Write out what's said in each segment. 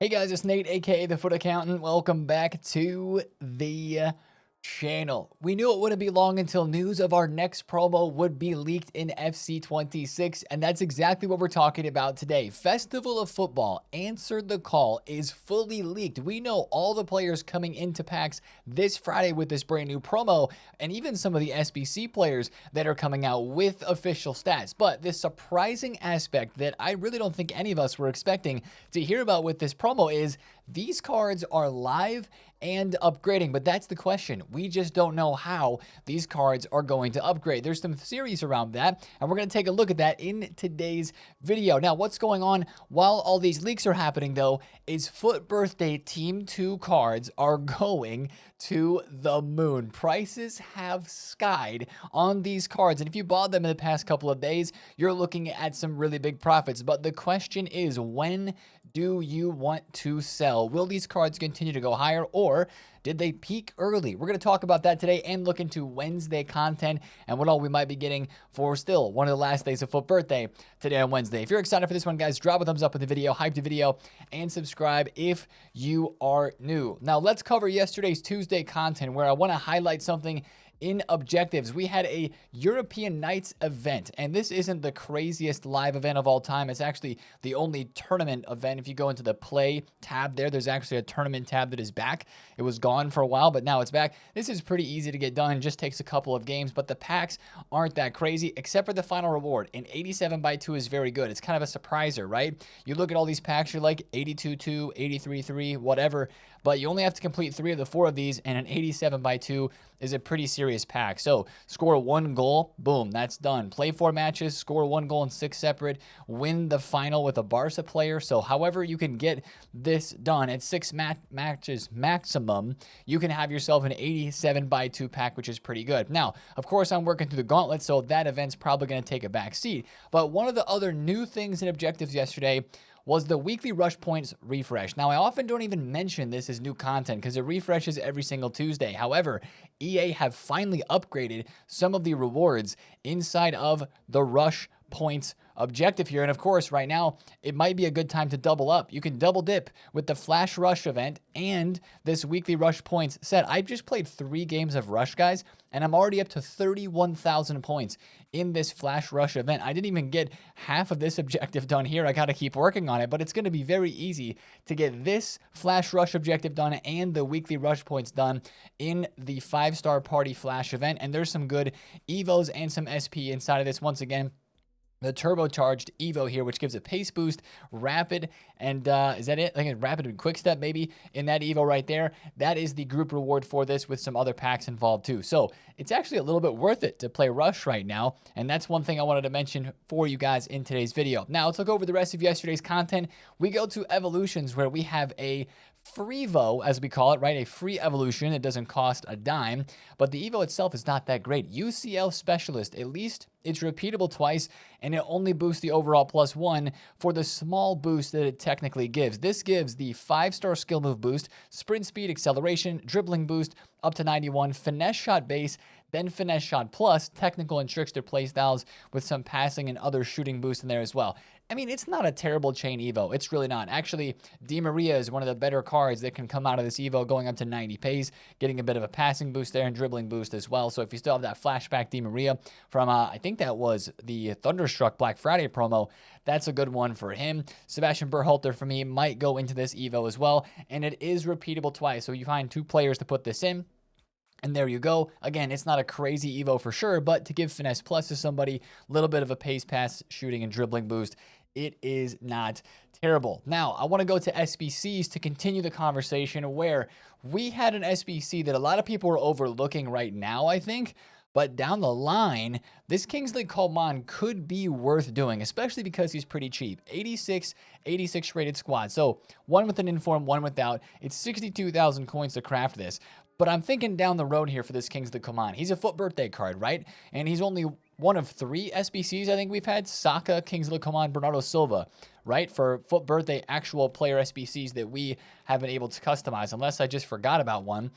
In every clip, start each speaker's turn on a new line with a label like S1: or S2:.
S1: Hey guys, it's Nate, aka the Foot Accountant. Welcome back to the channel. We knew it wouldn't be long until news of our next promo would be leaked in FC26, and that's exactly what we're talking about today. Festival of Football Answered the Call is fully leaked. We know all the players coming into packs this Friday with this brand new promo, and even some of the SBC players that are coming out with official stats. But this surprising aspect that I really don't think any of us were expecting to hear about with this promo is these cards are live and upgrading, but that's the question. We just don't know how these cards are going to upgrade. There's some theories around that, and we're going to take a look at that in today's video. Now, what's going on while all these leaks are happening, though, is Foot Birthday Team 2 cards are going to the moon. Prices have skied on these cards, and if you bought them in the past couple of days, you're looking at some really big profits. But the question is, when do you want to sell? Will these cards continue to go higher, or did they peak early? We're going to talk about that today and look into Wednesday content and what all we might be getting for still one of the last days of Foot Birthday today on Wednesday. If you're excited for this one, guys, drop a thumbs up in the video, hype the video, and subscribe if you are new. Now, let's cover yesterday's Tuesday content, where I want to highlight something in objectives. We had a European Nights event, and this isn't the craziest live event of all time. It's actually the only tournament event. If you go into the play tab there's actually a tournament tab that is back. It was gone for a while, but now it's back. This is pretty easy to get done. It just takes a couple of games, but the packs aren't that crazy, except for the final reward. An 87x2 is very good. It's kind of a surpriser, right? You look at all these packs, you're like 82-2, 83-3, whatever, but you only have to complete 3 of the 4 of these, and an 87x2 is a pretty serious pack. So score 1 goal, boom, that's done. Play 4 matches, score 1 goal in 6 separate, win the final with a Barca player. So however you can get this done at 6 matches maximum, you can have yourself an 87x2 pack, which is pretty good. Now, of course, I'm working through the gauntlet, so that event's probably going to take a back seat. But one of the other new things in objectives yesterday was the weekly rush points refresh. Now, I often don't even mention this as new content because it refreshes every single Tuesday. However, EA have finally upgraded some of the rewards inside of the rush points objective here. And of course, right now, it might be a good time to double up. You can double dip with the Flash Rush event and this weekly rush points set. I've just played 3 games of Rush, guys, and I'm already up to 31,000 points in this Flash Rush event. I didn't even get half of this objective done here. I got to keep working on it, but it's going to be very easy to get this Flash Rush objective done and the weekly rush points done in the 5-star party Flash event. And there's some good Evos and some SP inside of this. Once again, the turbocharged Evo here, which gives a pace boost, rapid, and is that it? I think rapid and quick step maybe in that Evo right there. That is the group reward for this, with some other packs involved too. So it's actually a little bit worth it to play Rush right now, and that's one thing I wanted to mention for you guys in today's video. Now let's look over the rest of yesterday's content. We go to evolutions, where we have a Freevo, as we call it, right? A free evolution. It doesn't cost a dime, but the Evo itself is not that great. UCL Specialist, at least it's repeatable twice, and it only boosts the overall +1 for the small boost that it technically gives. This gives the 5-star skill move boost, sprint speed, acceleration, dribbling boost up to 91, finesse shot base, then finesse shot plus, technical and trickster playstyles with some passing and other shooting boosts in there as well. I mean, it's not a terrible chain Evo. It's really not. Actually, Di Maria is one of the better cards that can come out of this Evo, going up to 90 pace, getting a bit of a passing boost there and dribbling boost as well. So if you still have that flashback Di Maria from, I think that was the Thunderstruck Black Friday promo, that's a good one for him. Sebastian Berhalter, for me, might go into this Evo as well, and it is repeatable twice. So you find 2 players to put this in, and there you go. Again, it's not a crazy Evo for sure, but to give finesse plus to somebody, a little bit of a pace pass, shooting, and dribbling boost, it is not terrible. Now, I want to go to SBCs to continue the conversation, where we had an SBC that a lot of people are overlooking right now, I think. But down the line, this Kingsley Coman could be worth doing, especially because he's pretty cheap. 86 rated squad. So one with an inform, one without. It's 62,000 coins to craft this. But I'm thinking down the road here for this Kingsley Coman. He's a Foot Birthday card, right? And he's only one of 3 SBCs I think we've had. Saka, Kingsley Coman, Bernardo Silva. right? For FUT Birthday actual player SBCs that we have been able to customize, unless I just forgot about one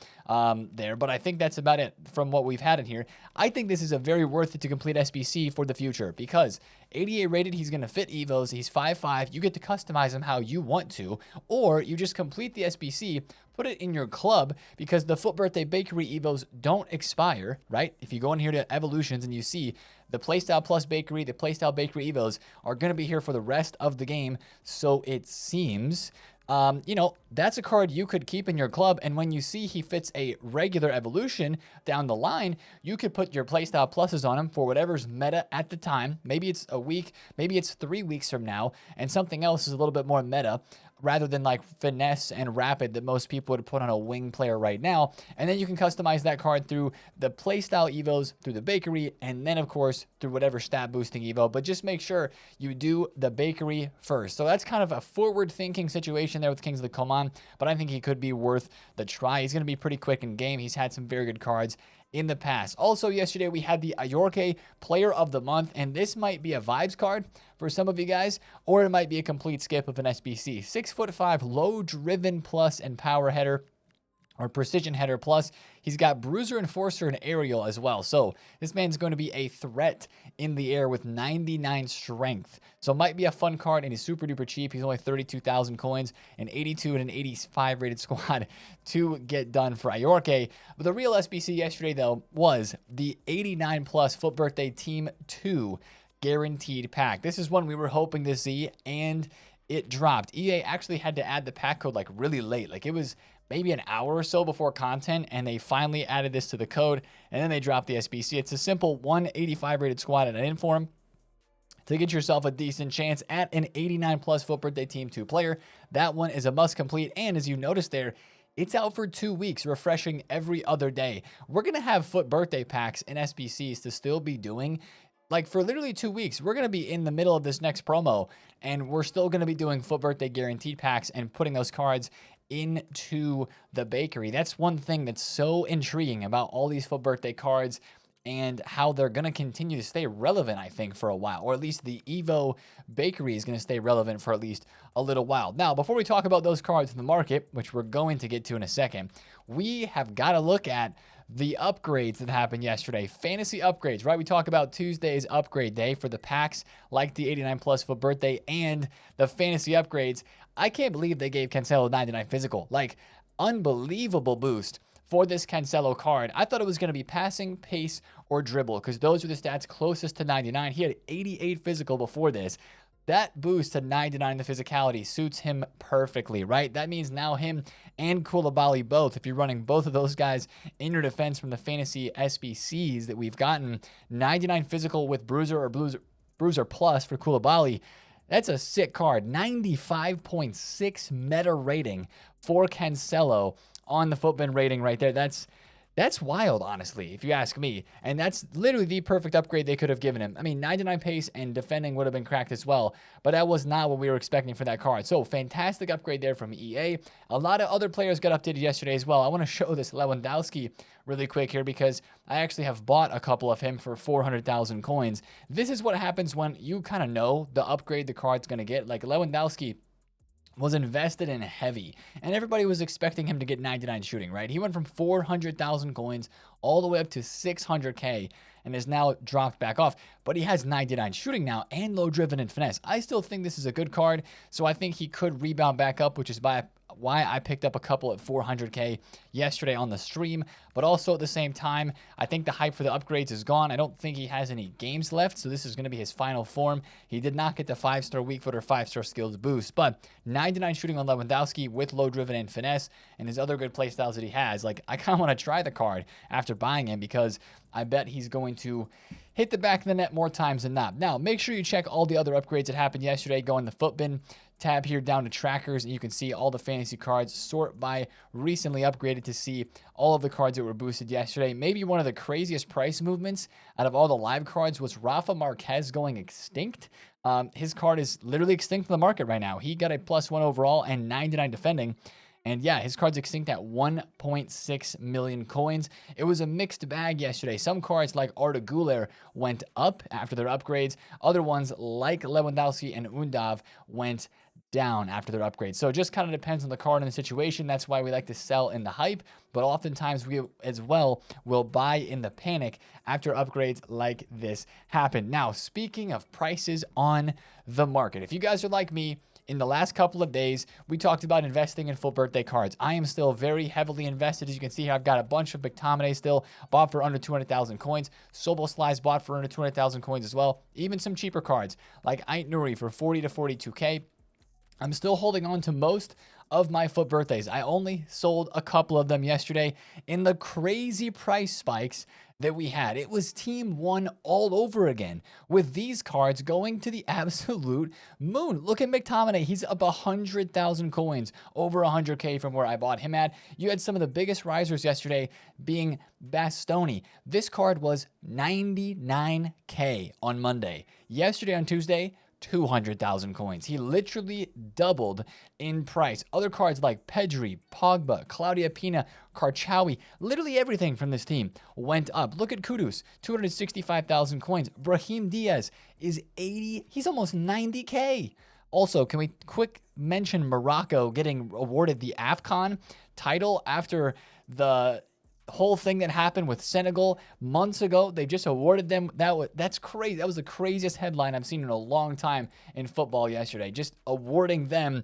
S1: there. But I think that's about it from what we've had in here. I think this is a very worth it to complete SBC for the future because 88 rated, he's going to fit Evos. He's 5'5". You get to customize him how you want to, or you just complete the SBC, put it in your club because the FUT Birthday Bakery Evos don't expire, right? If you go in here to Evolutions and you see the Playstyle Plus Bakery, the Playstyle Bakery Evos are going to be here for the rest of the game, so it seems. You know, that's a card you could keep in your club, and when you see he fits a regular evolution down the line, you could put your playstyle pluses on him for whatever's meta at the time. Maybe it's a week, maybe it's 3 weeks from now, and something else is a little bit more meta rather than like finesse and rapid that most people would put on a wing player right now. And then you can customize that card through the playstyle evos, through the bakery, and then of course through whatever stat boosting evo. But just make sure you do the bakery first. So that's kind of a forward thinking situation there with Kingsley Coman, but I think he could be worth the try. He's going to be pretty quick in game. He's had some very good cards in the past. Also, yesterday we had the Ayorke Player of the Month, and this might be a vibes card for some of you guys, or it might be a complete skip of an SBC. 6'5", low driven plus and power header, or precision header plus. He's got Bruiser, Enforcer, and Aerial as well. So this man's going to be a threat in the air with 99 strength. So it might be a fun card, and he's super duper cheap. He's only 32,000 coins, an 82 and an 85 rated squad to get done for Ayorke. But the real SBC yesterday, though, was the 89 plus FUT Birthday Team 2 guaranteed pack. This is one we were hoping to see, and it dropped. EA actually had to add the pack code like really late. Like it was maybe an hour or so before content, and they finally added this to the code, and then they dropped the SBC. It's a simple 185 rated squad and an inform to get yourself a decent chance at an 89 plus FUT Birthday Team 2 player. That one is a must complete, and as you notice there, it's out for 2 weeks, refreshing every other day. We're going to have FUT Birthday packs and SBCs to still be doing like for literally 2 weeks. We're going to be in the middle of this next promo, and we're still going to be doing FUT Birthday guaranteed packs and putting those cards into the bakery. That's one thing that's so intriguing about all these FUT Birthday cards and how they're going to continue to stay relevant, I think, for a while, or at least the Evo bakery is going to stay relevant for at least a little while. Now, before we talk about those cards in the market, which we're going to get to in a second, we have got to look at the upgrades that happened yesterday. Fantasy upgrades, right? We talk about Tuesday's upgrade day for the packs like the 89 plus FUT Birthday and the fantasy upgrades. I can't believe they gave Cancelo 99 physical. Like, unbelievable boost for this Cancelo card. I thought it was going to be passing, pace, or dribble because those are the stats closest to 99. He had 88 physical before this. That boost to 99, the physicality, suits him perfectly, right? That means now him and Koulibaly both, if you're running both of those guys in your defense from the fantasy SBCs that we've gotten, 99 physical with Bruiser or Bruiser Plus for Koulibaly, that's a sick card. 95.6 meta rating for Cancelo on the FUTBin rating right there. That's wild, honestly, if you ask me. And that's literally the perfect upgrade they could have given him. I mean, 99 pace and defending would have been cracked as well, but that was not what we were expecting for that card. So, fantastic upgrade there from EA. A lot of other players got updated yesterday as well. I want to show this Lewandowski really quick here because I actually have bought a couple of him for 400,000 coins. This is what happens when you kind of know the upgrade the card's going to get. Like Lewandowski was invested in heavy, and everybody was expecting him to get 99 shooting, right? He went from 400,000 coins all the way up to 600K and is now dropped back off, but he has 99 shooting now and low driven and finesse. I still think this is a good card, so I think he could rebound back up, which is why I picked up a couple at 400K yesterday on the stream. But also at the same time, I think the hype for the upgrades is gone. I don't think he has any games left, so this is going to be his final form. He did not get the 5-star weak foot or 5-star skills boost, but 99 shooting on Lewandowski with low driven and finesse and his other good playstyles that he has. Like, I kind of want to try the card after buying him because I bet he's going to hit the back of the net more times than not. Now, make sure you check all the other upgrades that happened yesterday. Go in the FUTBin tab here down to trackers, and you can see all the fantasy cards. Sort by recently upgraded to see all of the cards that were boosted yesterday. Maybe one of the craziest price movements out of all the live cards was Rafa Marquez going extinct. His card is literally extinct from the market right now. He got a +1 overall and 99 defending. And yeah, his card's extinct at 1.6 million coins. It was a mixed bag yesterday. Some cards like Arda Güler went up after their upgrades. Other ones like Lewandowski and Undav went down after their upgrades. So it just kind of depends on the card and the situation. That's why we like to sell in the hype, but oftentimes we as well will buy in the panic after upgrades like this happen. Now, speaking of prices on the market, if you guys are like me, in the last couple of days, we talked about investing in full birthday cards. I am still very heavily invested. As you can see here, I've got a bunch of McTominay still bought for under 200,000 coins. Szoboszlai bought for under 200,000 coins as well. Even some cheaper cards like Ait Nuri for 40 to 42K. I'm still holding on to most of my FUT birthdays. I only sold a couple of them yesterday in the crazy price spikes that we had. It was Team 1 all over again with these cards going to the absolute moon. Look at McTominay. He's up 100,000 coins, over 100K from where I bought him at. You had some of the biggest risers yesterday being Bastoni. This card was 99K on Monday. Yesterday on Tuesday, 200,000 coins. He literally doubled in price. Other cards like Pedri, Pogba, Claudia Pina, Karchawi, literally everything from this team went up. Look at Kudus, 265,000 coins. Brahim Diaz is 80. He's almost 90K. Also, can we quick mention Morocco getting awarded the AFCON title after the whole thing that happened with Senegal months ago? They just awarded them. That's crazy. That was the craziest headline I've seen in a long time in football yesterday. Just awarding them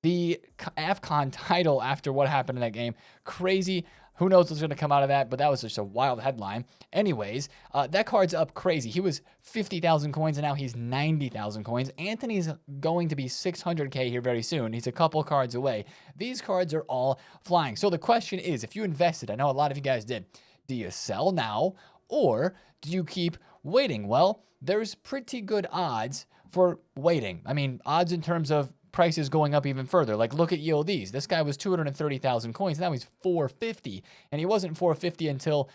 S1: the AFCON title after what happened in that game. Crazy. Who knows what's going to come out of that, but that was just a wild headline. Anyways, that card's up crazy. He was 50,000 coins, and now he's 90,000 coins. Anthony's going to be 600K here very soon. He's a couple cards away. These cards are all flying. So the question is, if you invested, I know a lot of you guys did, do you sell now or do you keep waiting? Well, there's pretty good odds for waiting. I mean, odds in terms of prices going up even further. Like, look at EODs. This guy was 230,000 coins. Now he's 450. And he wasn't 450 until,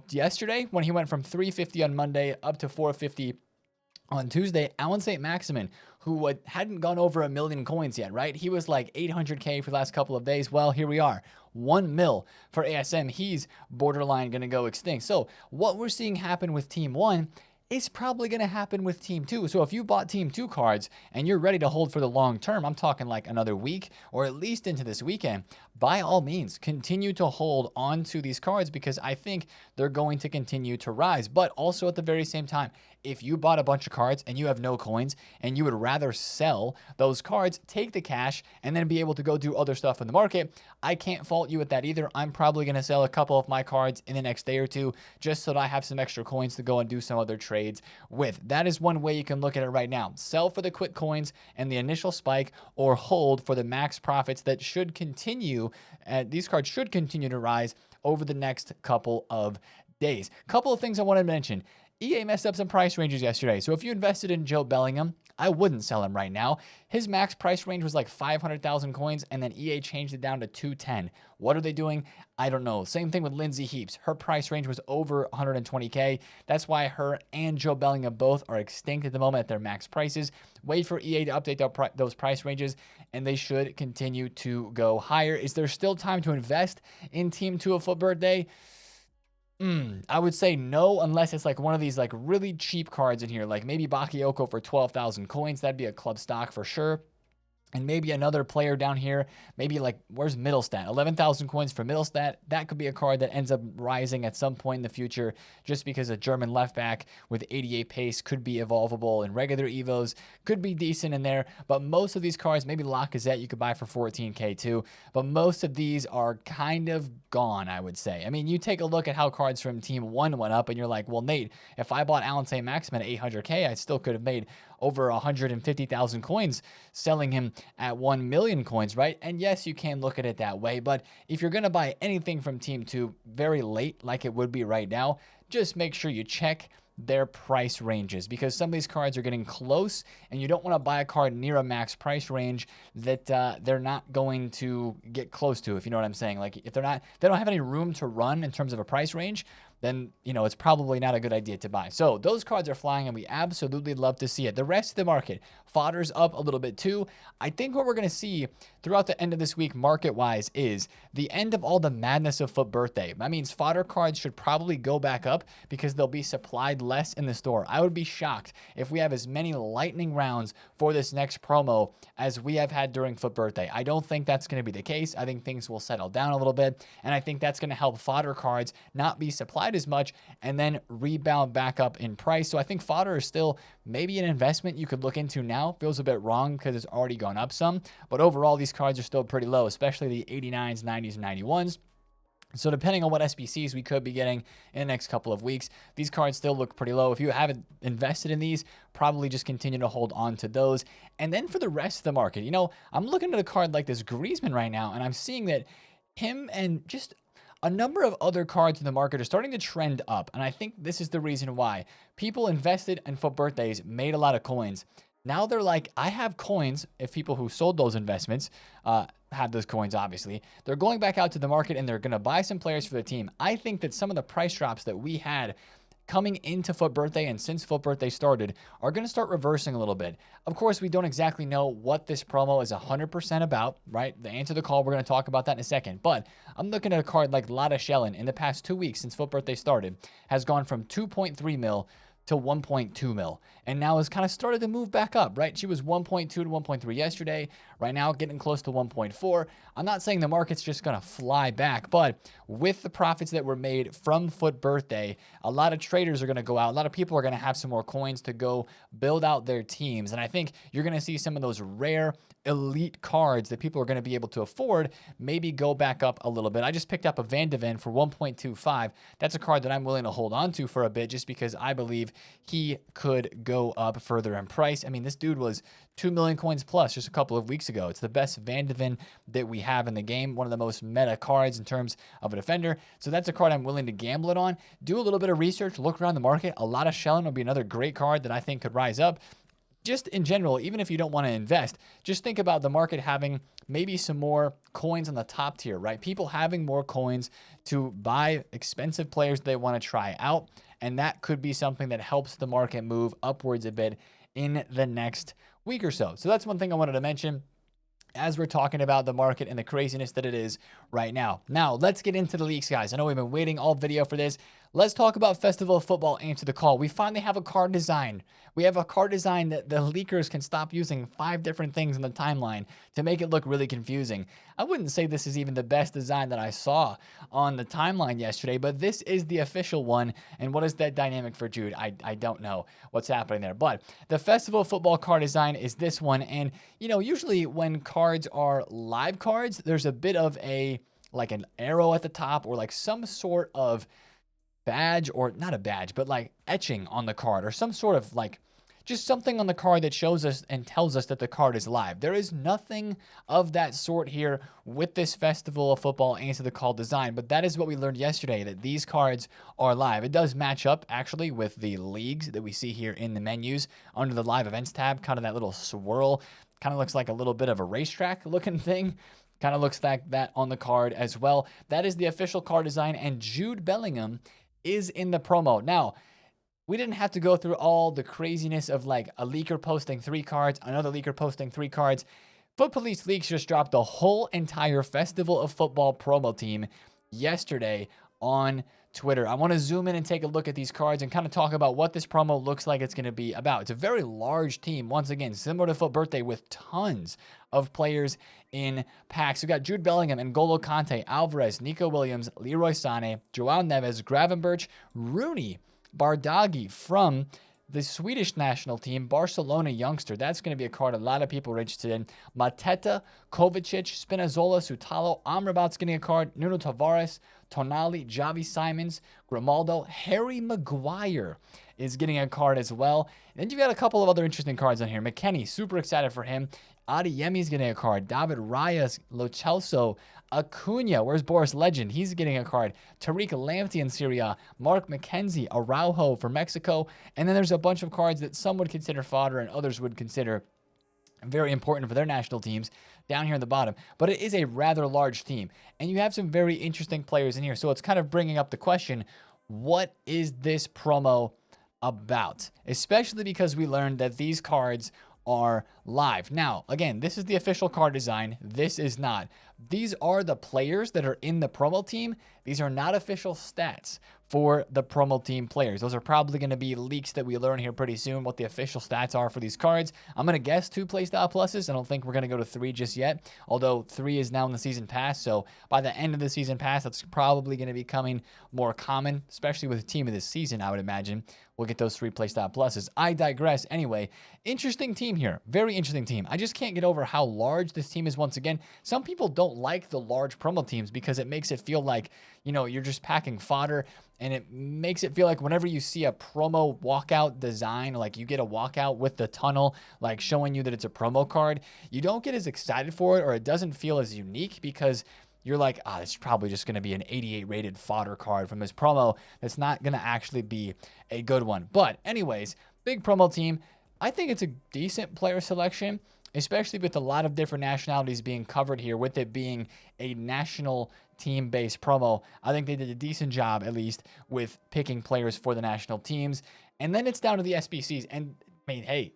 S1: yesterday when he went from 350 on Monday up to 450 on Tuesday. Alan St. Maximin, who hadn't gone over 1 million coins yet, right? He was like 800K for the last couple of days. Well, here we are. 1 mil for ASM. He's borderline going to go extinct. So what we're seeing happen with Team 1 is probably going to happen with Team 2. So if you bought Team 2 cards and you're ready to hold for the long term, I'm talking like another week or at least into this weekend, by all means, continue to hold on to these cards because I think they're going to continue to rise. But also at the very same time, if you bought a bunch of cards and you have no coins and you would rather sell those cards, take the cash and then be able to go do other stuff in the market, I can't fault you with that either. I'm probably going to sell a couple of my cards in the next day or two just so that I have some extra coins to go and do some other trades with. That is one way you can look at it right now. Sell for the quick coins and the initial spike, or hold for the max profits that should continue. These cards should continue to rise over the next couple of days. Couple of things I want to mention. EA messed up some price ranges yesterday. So if you invested in Joe Bellingham, I wouldn't sell him right now. His max price range was like 500,000 coins, and then EA changed it down to 210. What are they doing? I don't know. Same thing with Lindsay Heaps. Her price range was over 120K. That's why her and Joe Bellingham both are extinct at the moment at their max prices. Wait for EA to update those price ranges, and they should continue to go higher. Is there still time to invest in Team 2 of FUT Birthday? I would say no, unless it's like one of these like really cheap cards in here, like maybe Bakayoko for 12,000 coins. That'd be a club stock for sure. And maybe another player down here, maybe like, where's Middlestat? 11,000 coins for Middlestat. That could be a card that ends up rising at some point in the future just because a German left back with 88 pace could be evolvable, and regular Evos could be decent in there. But most of these cards, maybe Lacazette you could buy for 14K too. But most of these are kind of gone, I would say. I mean, you take a look at how cards from Team 1 went up and you're like, well, Nate, if I bought Alan St. Maximin at 800K, I still could have made over 150,000 coins selling him at 1 million coins, right? And yes, you can look at it that way, but if you're going to buy anything from Team 2 very late, like it would be right now, just make sure you check their price ranges, because some of these cards are getting close and you don't want to buy a card near a max price range that they're not going to get close to, if you know what I'm saying. Like if they don't have any room to run in terms of a price range, then, it's probably not a good idea to buy. So those cards are flying, and we absolutely love to see it. The rest of the market, Fodder's up a little bit too. I think what we're going to see throughout the end of this week, market-wise, is the end of all the madness of FUT Birthday. That means Fodder cards should probably go back up because they'll be supplied less in the store. I would be shocked if we have as many lightning rounds for this next promo as we have had during FUT Birthday. I don't think that's going to be the case. I think things will settle down a little bit, and I think that's going to help Fodder cards not be supplied as much and then rebound back up in price. So I think Fodder is still maybe an investment you could look into now. Feels a bit wrong because it's already gone up some, but overall these cards are still pretty low, especially the 89s, 90s, and 91s. So depending on what SBCs we could be getting in the next couple of weeks, these cards still look pretty low. If you haven't invested in these, probably just continue to hold on to those. And then for the rest of the market, I'm looking at a card like this Griezmann right now, and I'm seeing that him and just a number of other cards in the market are starting to trend up. And I think this is the reason why. People invested in FUT Birthdays, made a lot of coins. Now they're like, I have coins. If people who sold those investments had those coins, obviously, they're going back out to the market and they're going to buy some players for their team. I think that some of the price drops that we had coming into FUT Birthday and since FUT Birthday started are going to start reversing a little bit. Of course, we don't exactly know what this promo is 100% about, right? The answer to the call, we're going to talk about that in a second. But I'm looking at a card like Lada Schellin in the past 2 weeks since FUT Birthday started, has gone from 2.3 mil to 1.2 mil, and now has kind of started to move back up, right? She was 1.2 to 1.3 yesterday, right now getting close to 1.4. I'm not saying the market's just going to fly back, but with the profits that were made from FUT Birthday, a lot of traders are going to go out. A lot of people are going to have some more coins to go build out their teams, and I think you're going to see some of those rare elite cards that people are going to be able to afford maybe go back up a little bit. I just picked up a Van de Ven for 1.25. That's a card that I'm willing to hold on to for a bit just because I believe he could go up further in price. I mean, this dude was 2 million coins plus just a couple of weeks ago. It's the best Van de Ven that we have in the game, one of the most meta cards in terms of a defender. So that's a card I'm willing to gamble it on. Do a little bit of research, look around the market. A lot of Schellin will be another great card that I think could rise up. Just in general, even if you don't want to invest, just think about the market having maybe some more coins on the top tier, right? People having more coins to buy expensive players they want to try out. And that could be something that helps the market move upwards a bit in the next week or so. So that's one thing I wanted to mention as we're talking about the market and the craziness that it is right now. Now, let's get into the leaks, guys. I know we've been waiting all video for this. Let's talk about Festival of Football Answer the Call. We finally have a card design. We have a card design that the leakers can stop using 5 different things in the timeline to make it look really confusing. I wouldn't say this is even the best design that I saw on the timeline yesterday, but this is the official one. And what is that dynamic for Jude? I don't know what's happening there. But the Festival of Football card design is this one. And, usually when cards are live cards, there's a bit of like an arrow at the top or like some sort of badge, or not a badge, but like etching on the card, or some sort of like just something on the card that shows us and tells us that the card is live. There is nothing of that sort here with this Festival of Football Answer the Call design, but that is what we learned yesterday, that these cards are live. It does match up actually with the leagues that we see here in the menus under the live events tab, kind of that little swirl, kind of looks like a little bit of a racetrack looking thing. Kind of looks like that on the card as well. That is the official card design, and Jude Bellingham is in the promo. Now, we didn't have to go through all the craziness of like a leaker posting 3 cards, another leaker posting 3 cards. Foot Police Leaks just dropped the whole entire Festival of Football promo team yesterday on Twitter. I want to zoom in and take a look at these cards and kind of talk about what this promo looks like it's going to be about. It's a very large team, once again, similar to FUT Birthday, with tons of players in packs. We've got Jude Bellingham, N'Golo Kante, Alvarez, Nico Williams, Leroy Sané, Joao Neves, Gravenberch, Rooney, Bardghji from the Swedish national team, Barcelona youngster. That's going to be a card a lot of people are interested in. Mateta, Kovacic, Spinazzola, Sutalo, Amrabat's getting a card. Nuno Tavares, Tonali, Javi Simons, Grimaldo, Harry Maguire is getting a card as well. And then you've got a couple of other interesting cards on here. McKennie, super excited for him. Adeyemi's getting a card. David Raya, Lo Celso, Acuna. Where's Boris Legend? He's getting a card. Tariq Lamptey in Serie A. Mark McKenzie, Araujo for Mexico. And then there's a bunch of cards that some would consider fodder and others would consider very important for their national teams down here in the bottom. But it is a rather large team. And you have some very interesting players in here. So it's kind of bringing up the question, what is this promo about? Especially because we learned that these cards are live. Now, again, this is the official card design. This is not. These are the players that are in the promo team. These are not official stats for the promo team players. Those are probably going to be leaks that we learn here pretty soon, what the official stats are for these cards. I'm going to guess 2 playstyle pluses. I don't think we're going to go to 3 just yet, although 3 is now in the season pass. So by the end of the season pass, that's probably going to be becoming more common, especially with the team of this season, I would imagine. We'll get those 3 playstyle pluses. I digress. Anyway, interesting team here. Very interesting team. I just can't get over how large this team is once again. Some people don't like the large promo teams because it makes it feel like, you know, you're just packing fodder, and it makes it feel like whenever you see a promo walkout design, like you get a walkout with the tunnel, like showing you that it's a promo card, you don't get as excited for it, or it doesn't feel as unique because you're like, it's probably just going to be an 88 rated fodder card from this promo. That's not going to actually be a good one. But anyways, big promo team. I think it's a decent player selection, especially with a lot of different nationalities being covered here, with it being a national team-based promo. I think they did a decent job, at least, with picking players for the national teams. And then it's down to the SBCs. And, I mean, hey,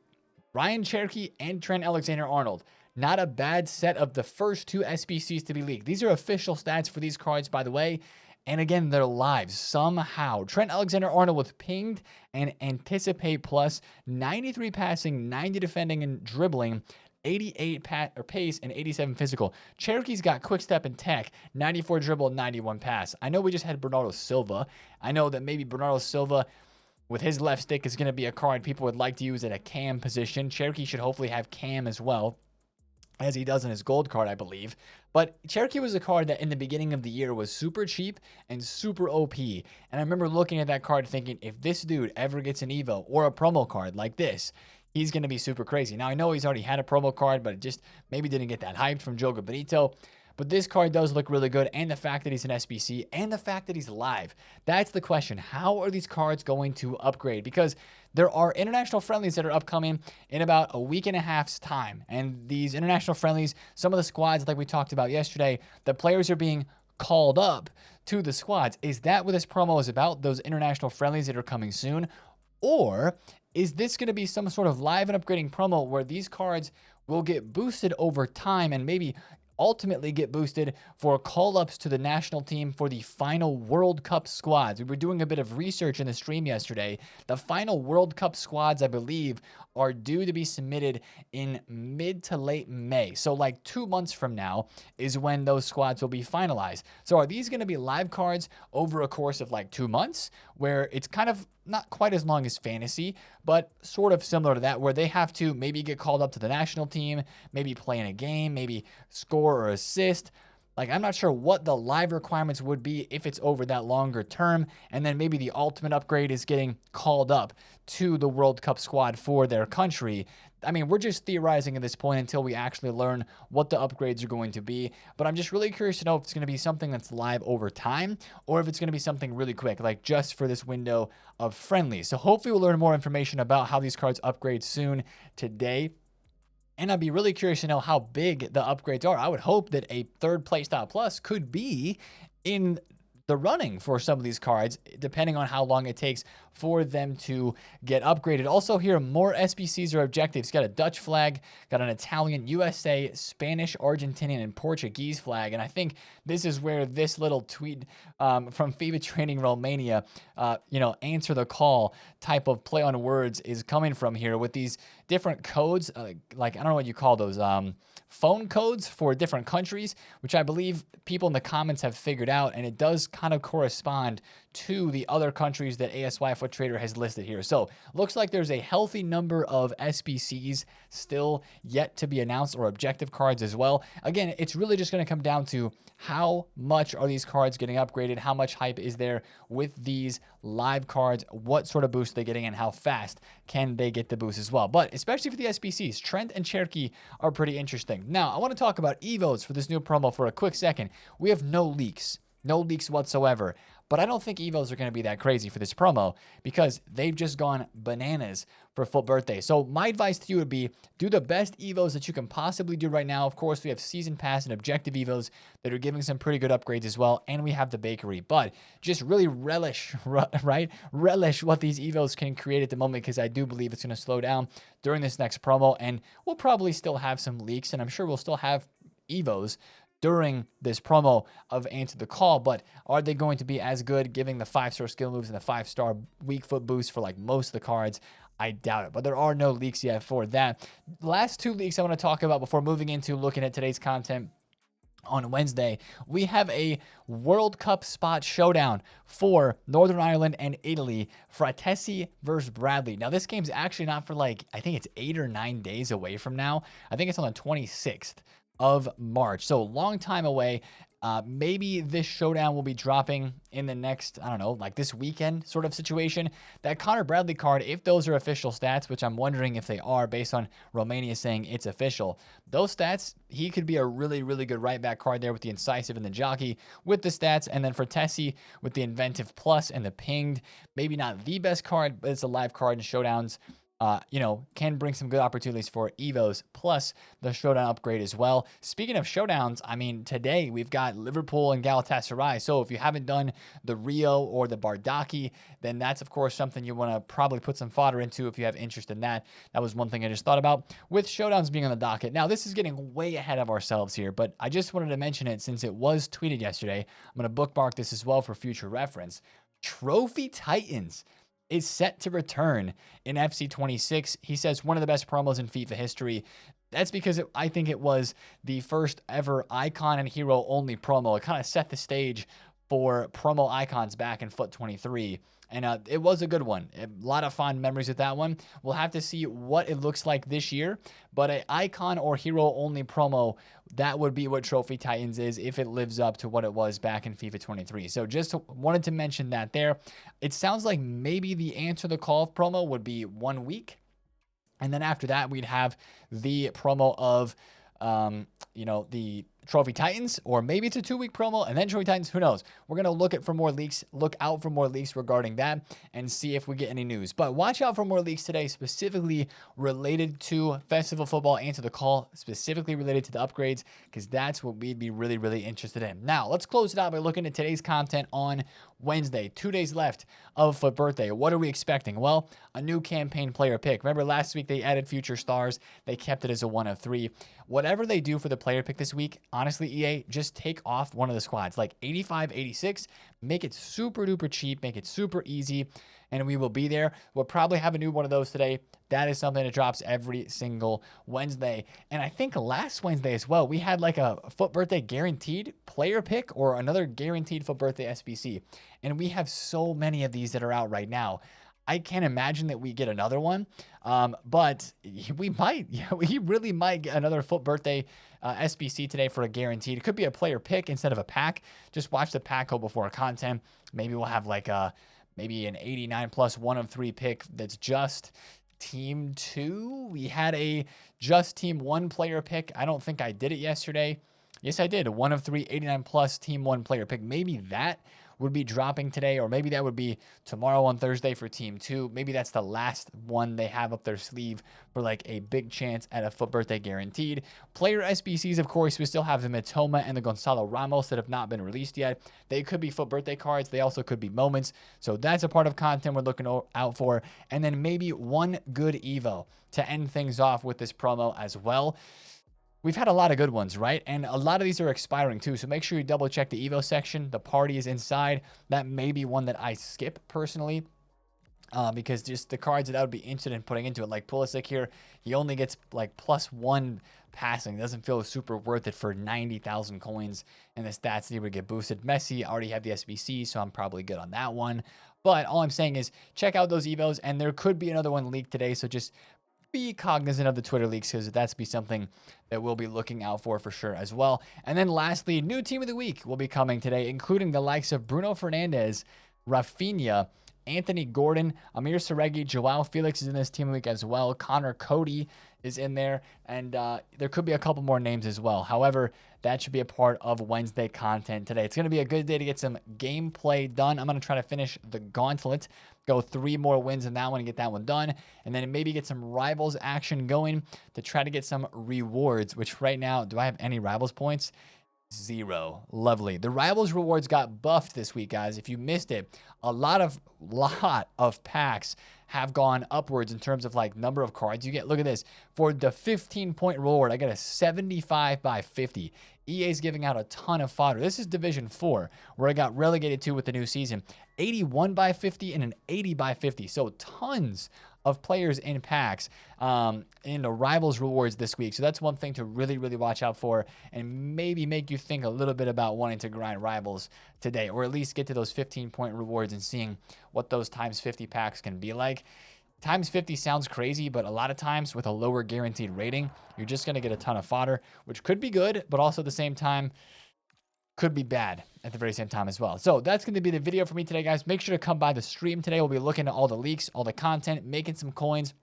S1: Ryan Cherokee and Trent Alexander-Arnold, not a bad set of the first 2 SBCs to be leaked. These are official stats for these cards, by the way. And again, they're live somehow. Trent Alexander-Arnold with pinged and anticipate plus, 93 passing, 90 defending and dribbling, 88 pace, and 87 physical. Cherokee's got quick step and tech, 94 dribble, 91 pass. I know we just had Bernardo Silva. I know that maybe Bernardo Silva with his left stick is going to be a card people would like to use at a cam position. Cherokee should hopefully have cam as well, as he does in his gold card, I believe. But Cherokee was a card that in the beginning of the year was super cheap and super OP. And I remember looking at that card thinking, if this dude ever gets an Evo or a promo card like this, he's going to be super crazy. Now, I know he's already had a promo card, but it just maybe didn't get that hyped from Joga Benito. But this card does look really good, and the fact that he's an SBC, and the fact that he's live. That's the question. How are these cards going to upgrade? Because there are international friendlies that are upcoming in about a week and a half's time. And these international friendlies, some of the squads, like we talked about yesterday, the players are being called up to the squads. Is that what this promo is about, those international friendlies that are coming soon? Or is this going to be some sort of live and upgrading promo where these cards will get boosted over time and maybe ultimately get boosted for call-ups to the national team for the final World Cup squads? We were doing a bit of research in the stream yesterday. The final World Cup squads, I believe, are due to be submitted in mid to late May. So like 2 months from now is when those squads will be finalized. So are these going to be live cards over a course of like 2 months, where it's kind of not quite as long as fantasy, but sort of similar to that, where they have to maybe get called up to the national team, maybe play in a game, maybe score or assist? Like, I'm not sure what the live requirements would be if it's over that longer term. And then maybe the ultimate upgrade is getting called up to the World Cup squad for their country. I mean, we're just theorizing at this point until we actually learn what the upgrades are going to be. But I'm just really curious to know if it's going to be something that's live over time, or if it's going to be something really quick, like just for this window of friendlies. So hopefully we'll learn more information about how these cards upgrade soon today. And I'd be really curious to know how big the upgrades are. I would hope that a third playstyle plus could be in the running for some of these cards, depending on how long it takes for them to get upgraded. Also here, more SBCs or objectives. Got a Dutch flag, got an Italian, USA, Spanish, Argentinian, and Portuguese flag. And I think this is where this little tweet from FIFA Training Romania, answer the call type of play on words is coming from here, with these different codes, like I don't know what you call those, phone codes for different countries, which I believe people in the comments have figured out, and it does kind of correspond to the other countries that ASY Foot Trader has listed here. So looks like there's a healthy number of SBCs still yet to be announced, or objective cards as well. Again, it's really just going to come down to how much are these cards getting upgraded, how much hype is there with these live cards, what sort of boost are they getting, and how fast can they get the boost as well. But especially for the SBCs, Trent and Cherokee are pretty interesting. Now, I want to talk about Evos for this new promo for a quick second. We have no leaks whatsoever. But I don't think Evos are going to be that crazy for this promo because they've just gone bananas for FUT Birthday. So my advice to you would be do the best Evos that you can possibly do right now. Of course, we have Season Pass and Objective Evos that are giving some pretty good upgrades as well. And we have the Bakery. But just really relish, right? Relish what these Evos can create at the moment because I do believe it's going to slow down during this next promo. And we'll probably still have some leaks. And I'm sure we'll still have Evos during this promo of Answer the Call, but are they going to be as good, giving the 5-star skill moves and the 5-star weak foot boost for like most of the cards? I doubt it, but there are no leaks yet for that. The last 2 leaks I want to talk about before moving into looking at today's content. On Wednesday, we have a World Cup spot showdown for Northern Ireland and Italy. Fratesi versus Bradley. Now, this game's actually not for like, I think it's 8 or 9 days away from now. I think it's on the 26th of March. So long time away. Maybe this showdown will be dropping in the next, I don't know, like this weekend sort of situation. That Connor Bradley card, if those are official stats, which I'm wondering if they are based on Romania saying it's official, those stats, he could be a really, really good right back card there with the incisive and the jockey with the stats. And then for Tessie with the inventive plus and the pinged, maybe not the best card, but it's a live card in showdowns. Can bring some good opportunities for Evos, plus the Showdown upgrade as well. Speaking of Showdowns, I mean, today we've got Liverpool and Galatasaray. So if you haven't done the Rio or the Bardaki, then that's, of course, something you want to probably put some fodder into if you have interest in that. That was one thing I just thought about with Showdowns being on the docket. Now, this is getting way ahead of ourselves here, but I just wanted to mention it since it was tweeted yesterday. I'm going to bookmark this as well for future reference. Trophy Titans is set to return in FC 26. He says one of the best promos in FIFA history. That's because I think it was the first ever icon and hero only promo. It kind of set the stage for promo icons back in FUT 23. And it was a good one. A lot of fond memories with that one. We'll have to see what it looks like this year. But an icon or hero only promo, that would be what Trophy Titans is if it lives up to what it was back in FIFA 23. So just wanted to mention that there. It sounds like maybe the Answer the Call promo would be 1 week. And then after that, we'd have the promo of, the Trophy Titans, or maybe it's a 2-week promo and then Trophy Titans. Who knows? We're going to look out for more leaks regarding that and see if we get any news. But watch out for more leaks today, specifically related to Festival Football, Answer the Call, specifically related to the upgrades, because that's what we'd be really, really interested in. Now, let's close it out by looking at today's content on Wednesday. 2 days left of FUT Birthday. What are we expecting? Well, a new campaign player pick. Remember last week they added future stars. They kept it as a 1 of 3. Whatever they do for the player pick this week, honestly, EA, just take off one of the squads, like 85, 86, make it super duper cheap, make it super easy, and we will be there. We'll probably have a new one of those today. That is something that drops every single Wednesday. And I think last Wednesday as well, we had like a FUT Birthday guaranteed player pick or another guaranteed FUT Birthday SBC. And we have so many of these that are out right now. I can't imagine that we get another one, but we might. We really might get another FUT Birthday SBC today for a guaranteed. It could be a player pick instead of a pack. Just watch the pack go before content. Maybe we'll have like maybe an 89 plus 1 of 3 pick that's just Team 2. We had a just Team 1 player pick. I don't think I did it yesterday. Yes, I did. A 1 of 3, 89 plus Team 1 player pick. Maybe that would be dropping today, or maybe that would be tomorrow on Thursday for Team 2. Maybe that's the last one they have up their sleeve for like a big chance at a FUT Birthday guaranteed. Player SBCs, of course, we still have the Mitoma and the Gonzalo Ramos that have not been released yet. They could be FUT Birthday cards. They also could be moments. So that's a part of content we're looking out for. And then maybe one good Evo to end things off with this promo as well. We've had a lot of good ones, right? And a lot of these are expiring too. So make sure you double check the Evo section. The party is inside. That may be one that I skip personally. Because just the cards that I would be interested in putting into it, like Pulisic here, he only gets like +1 passing. Doesn't feel super worth it for 90,000 coins, and the stats need to get boosted. Messi, I already have the SBC, so I'm probably good on that one. But all I'm saying is check out those Evos, and there could be another one leaked today, so just be cognizant of the Twitter leaks, because that's be something that we'll be looking out for sure as well. And then lastly, new team of the week will be coming today, including the likes of Bruno Fernandes, Rafinha, Anthony Gordon, Amir Saregi, Joao Felix is in this team of the week as well. Connor Cody is in there, and there could be a couple more names as well. However, that should be a part of Wednesday content today. It's going to be a good day to get some gameplay done. I'm going to try to finish the gauntlet, go 3 more wins in that one and get that one done, and then maybe get some rivals action going to try to get some rewards, which right now, do I have any rivals points? 0. Lovely. The rivals rewards got buffed this week, guys. If you missed it, a lot of packs have gone upwards in terms of like number of cards you get. Look at this. For the 15-point reward, I got a 75 by 50. EA's giving out a ton of fodder. This is Division 4, where I got relegated to with the new season. 81 by 50 and an 80 by 50. So tons of players in packs in the rivals rewards this week. So that's one thing to really, really watch out for, and maybe make you think a little bit about wanting to grind rivals today, or at least get to those 15-point rewards and seeing what those times 50 packs can be like. Times 50 sounds crazy, but a lot of times with a lower guaranteed rating, you're just going to get a ton of fodder, which could be good, but also at the same time, could be bad at the very same time as well. So that's going to be the video for me today, guys. Make sure to come by the stream today. We'll be looking at all the leaks, all the content, making some coins,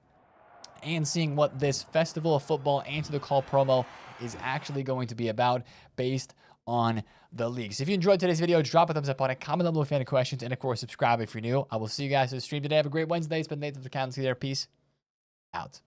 S1: and seeing what this Festival of Football Answer the Call promo is actually going to be about based on the leaks. If you enjoyed today's video, drop a thumbs up on it, comment down below if you have any questions, and of course, subscribe if you're new. I will see you guys in the stream today. Have a great Wednesday. It's been TheFutAccountant. See you there. Peace out.